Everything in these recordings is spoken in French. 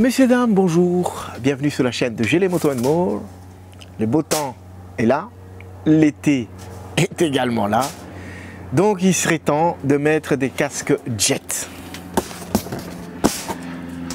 Messieurs, dames, bonjour, bienvenue sur la chaîne de Gélé Moto & More. Le beau temps est là, l'été est également là, donc il serait temps de mettre des casques jet.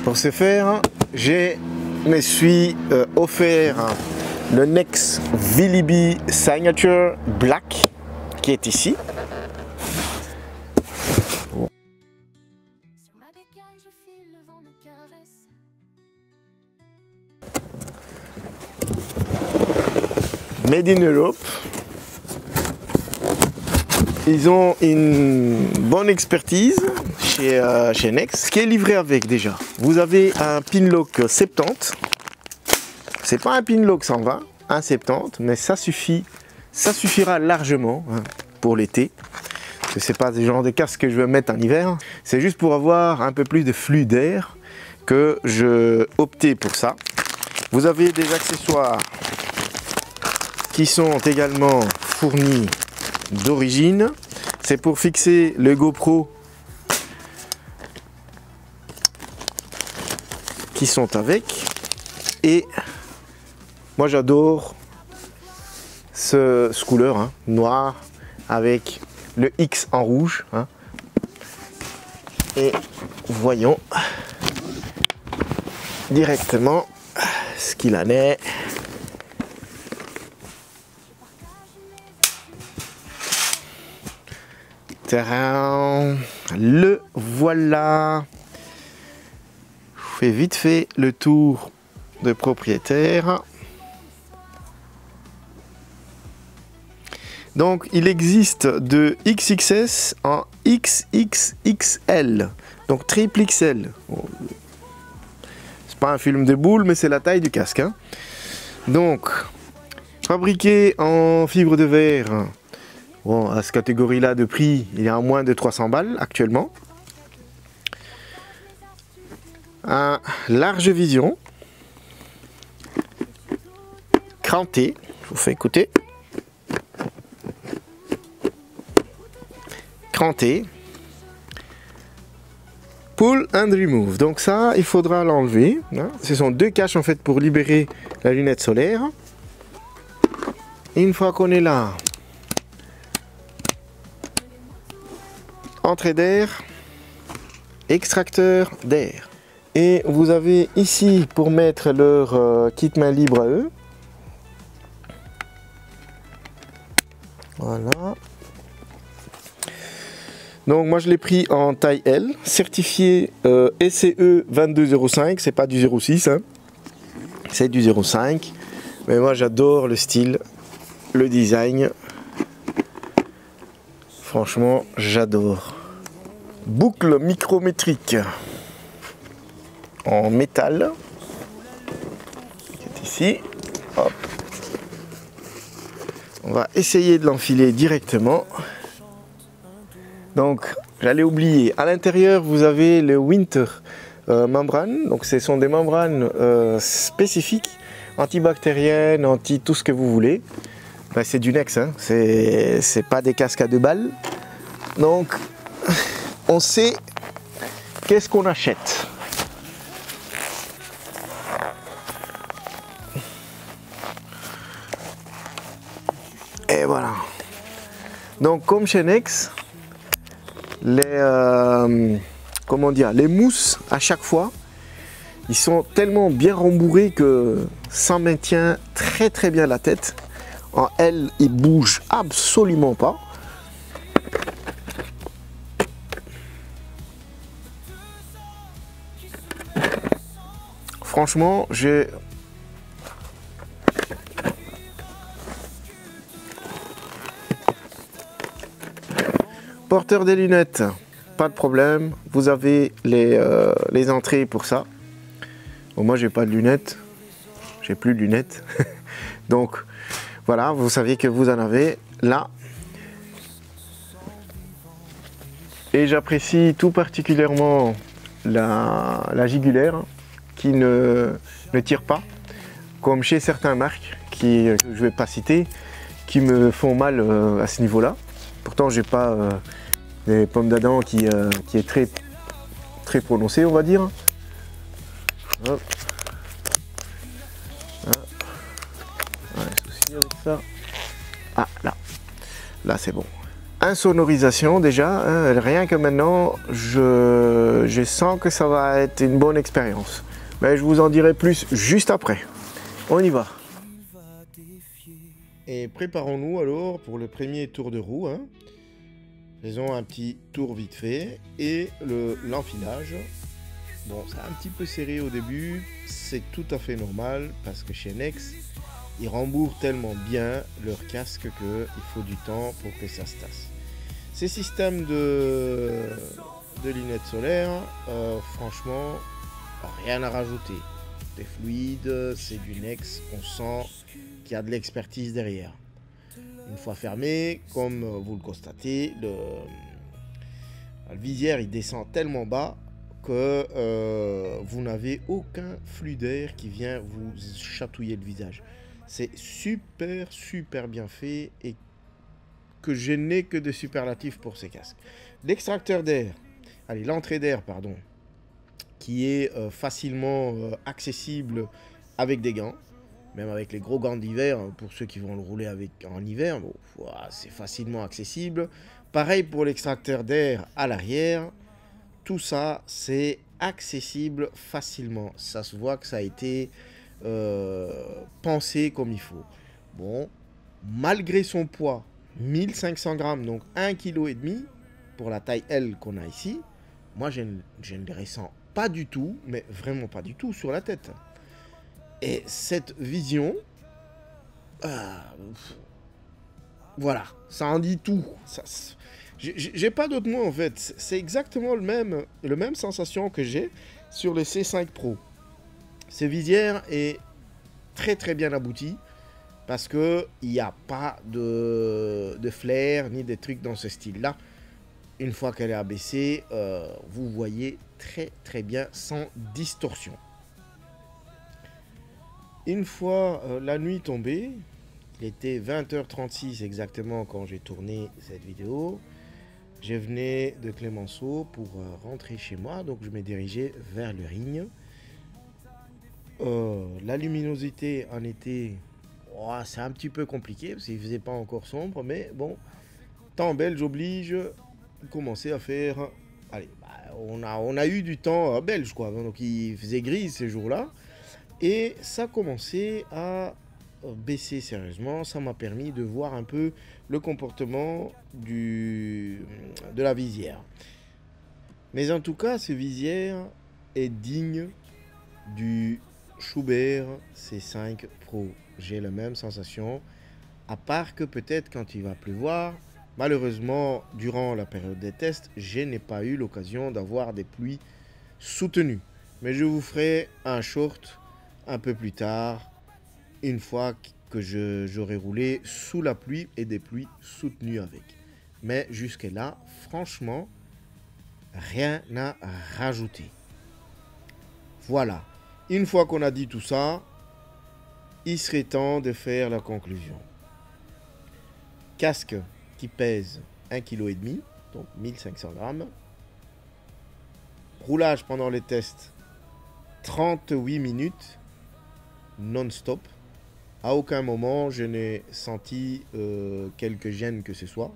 Pour ce faire, je me suis offert le Nex Vilibi Signature Black qui est ici. Made in Europe. Ils ont une bonne expertise chez Nex. Ce qui est livré avec déjà. Vous avez un pinlock 70. C'est pas un pinlock 120, un 70, mais ça suffit. Ça suffira largement pour l'été. Parce que c'est pas le genre de casque que je vais mettre en hiver. C'est juste pour avoir un peu plus de flux d'air que je optais pour ça. Vous avez des accessoires qui sont également fournis d'origine. C'est pour fixer le GoPro qui sont avec. Et moi j'adore ce couleur noir avec le X en rouge. Et voyons directement ce qu'il en est. Le voilà. Je fais vite fait le tour de propriétaire. Donc il existe de XXS en XXXL, donc triple XL. C'est pas un film de boule, mais c'est la taille du casque. Donc fabriqué en fibre de verre. Bon, à cette catégorie-là de prix, il est à moins de 300 balles actuellement. Un large vision. Cranté, je vous fais écouter. Cranté. Pull and remove. Donc ça, il faudra l'enlever. Ce sont deux caches en fait pour libérer la lunette solaire. Et une fois qu'on est là, entrée d'air, extracteur d'air. Et vous avez ici pour mettre leur kit main libre à eux. Voilà. Donc moi je l'ai pris en taille L, certifié SCE 2205, c'est pas du 06, c'est du 05. Mais moi j'adore le style, le design. Franchement, j'adore. Boucle micrométrique en métal, qui est ici. Hop. On va essayer de l'enfiler directement. Donc, j'allais oublier. À l'intérieur, vous avez le Winter membrane. Donc, ce sont des membranes spécifiques, antibactériennes, anti tout ce que vous voulez. Ben, c'est du Nex, c'est pas des casques à 2 balles. Donc, on sait qu'est-ce qu'on achète. Et voilà. Donc, comme chez Nex, comment dire, les mousses à chaque fois, ils sont tellement bien rembourrés que ça maintient très très bien la tête. En L, il bouge absolument pas. Franchement, j'ai porteur des lunettes, pas de problème. Vous avez les entrées pour ça. Bon, moi, j'ai pas de lunettes, j'ai plus de lunettes, donc. Voilà, vous savez que vous en avez là. Et j'apprécie tout particulièrement la jugulaire qui ne tire pas, comme chez certaines marques que je ne vais pas citer, qui me font mal à ce niveau-là. Pourtant, j'ai pas des pommes d'Adam qui est très prononcée, on va dire. Hop. Ah. Ouais, souci avec ça. Ah, là. Là, c'est bon. Insonorisation déjà, hein, rien que maintenant, je sens que ça va être une bonne expérience. Mais je vous en dirai plus juste après. On y va. Et préparons-nous alors pour le premier tour de roue. Hein. Faisons un petit tour vite fait et l'enfilage. Bon, c'est un petit peu serré au début, c'est tout à fait normal parce que chez Nex, ils rembourrent tellement bien leur casque qu'il faut du temps pour que ça se tasse. Ces systèmes de lunettes solaires, franchement, rien à rajouter. C'est fluide, c'est du Nex, on sent qu'il y a de l'expertise derrière. Une fois fermé, comme vous le constatez, le visière il descend tellement bas que vous n'avez aucun flux d'air qui vient vous chatouiller le visage. C'est super bien fait et que je n'ai que de superlatifs pour ces casques. L'extracteur d'air, l'entrée d'air, pardon, qui est facilement accessible avec des gants, même avec les gros gants d'hiver, pour ceux qui vont le rouler en hiver, bon, c'est facilement accessible. Pareil pour l'extracteur d'air à l'arrière, tout ça c'est accessible facilement. Ça se voit que ça a été pensé comme il faut. Bon, malgré son poids, 1500 grammes, donc 1,5 kg pour la taille L qu'on a ici, moi je ne le ressens pas du tout, mais vraiment pas du tout sur la tête. Et cette vision, voilà, ça en dit tout. J'ai pas d'autres mots en fait. C'est exactement le même sensation que j'ai sur le C5 Pro. Ce visière est très bien abouti parce que il n'y a pas de flair ni des trucs dans ce style-là. Une fois qu'elle est abaissée, vous voyez très bien sans distorsion. Une fois la nuit tombée, il était 20h36 exactement quand j'ai tourné cette vidéo. Je venais de Clémenceau pour rentrer chez moi, donc je me dirigeais vers le Rigne. La luminosité en été, c'est un petit peu compliqué parce qu'il ne faisait pas encore sombre, mais bon, temps belge oblige, commencer à faire... Allez, on a eu du temps belge, quoi, donc il faisait gris ces jours-là. Et ça commençait à baisser sérieusement. Ça m'a permis de voir un peu le comportement de la visière. Mais en tout cas, ce visière est digne du Schuber C5 Pro. J'ai la même sensation, à part que peut-être quand il va pleuvoir, malheureusement, durant la période des tests, je n'ai pas eu l'occasion d'avoir des pluies soutenues. Mais je vous ferai un short un peu plus tard, une fois que j'aurai roulé sous la pluie et des pluies soutenues avec. Mais jusque-là, franchement, rien à rajouter. Voilà. Une fois qu'on a dit tout ça, il serait temps de faire la conclusion. Casque qui pèse 1,5 kg, donc 1500 grammes. Roulage pendant les tests, 38 minutes. Non-stop. À aucun moment, je n'ai senti quelque gêne que ce soit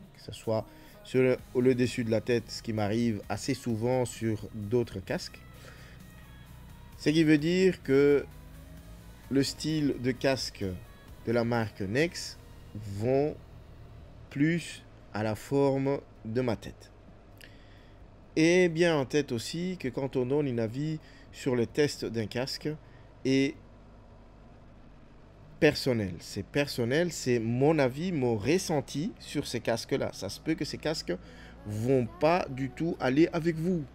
sur le dessus de la tête, ce qui m'arrive assez souvent sur d'autres casques. Ce qui veut dire que le style de casque de la marque Nex vont plus à la forme de ma tête. Et bien en tête aussi que quand on donne un avis sur le test d'un casque et personnel. C'est personnel, c'est mon avis, mon ressenti sur ces casques-là. Ça se peut que ces casques vont pas du tout aller avec vous,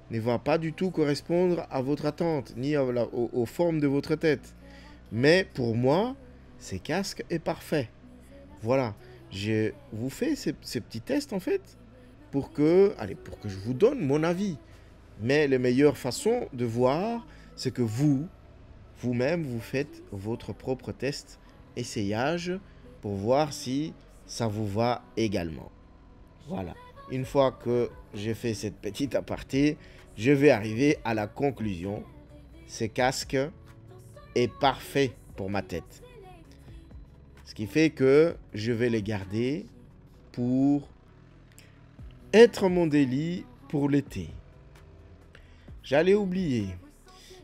ne vont pas du tout correspondre à votre attente, ni aux formes de votre tête. Mais pour moi, ces casques est parfait. Voilà, je vous fais ces petits tests en fait pour que je vous donne mon avis. Mais la meilleure façon de voir, c'est que vous-même, vous faites votre propre test, essayage, pour voir si ça vous va également. Voilà. Une fois que j'ai fait cette petite aparté, je vais arriver à la conclusion. ce casque est parfait pour ma tête. Ce qui fait que je vais les garder pour être mon délit pour l'été. J'allais oublier.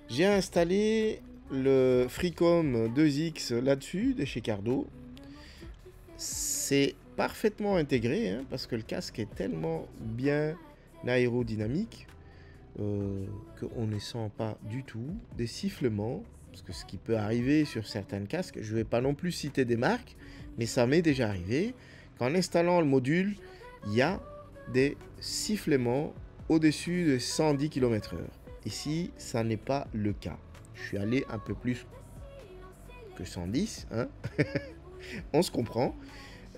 J'ai installé le Freecom 2X là-dessus de chez Cardo. C'est parfaitement intégré hein, parce que le casque est tellement bien aérodynamique qu'on ne sent pas du tout des sifflements. Parce que ce qui peut arriver sur certains casques, je ne vais pas non plus citer des marques, mais ça m'est déjà arrivé qu'en installant le module, il y a des sifflements au-dessus de 110 km/h. Ici, ça n'est pas le cas. Je suis allé un peu plus que 110, hein. On se comprend.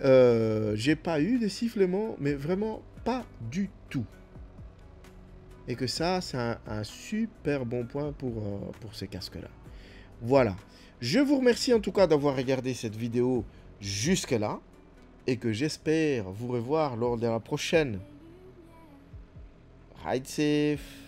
J'ai pas eu de sifflements, mais vraiment pas du tout. Et que ça, c'est un super bon point pour ces casques-là. Voilà. Je vous remercie en tout cas d'avoir regardé cette vidéo jusque-là. Et que j'espère vous revoir lors de la prochaine. Ride safe.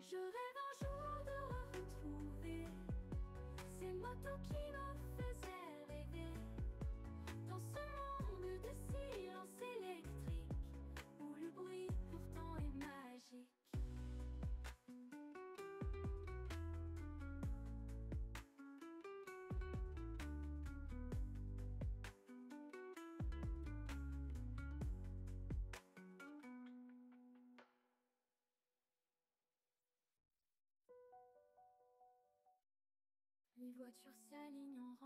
Je rêve un jour de retrouver ces motos qui me faisaient rêver dans ce monde de silence électrique où le bruit pourtant est magique. Les voitures s'alignent en rang.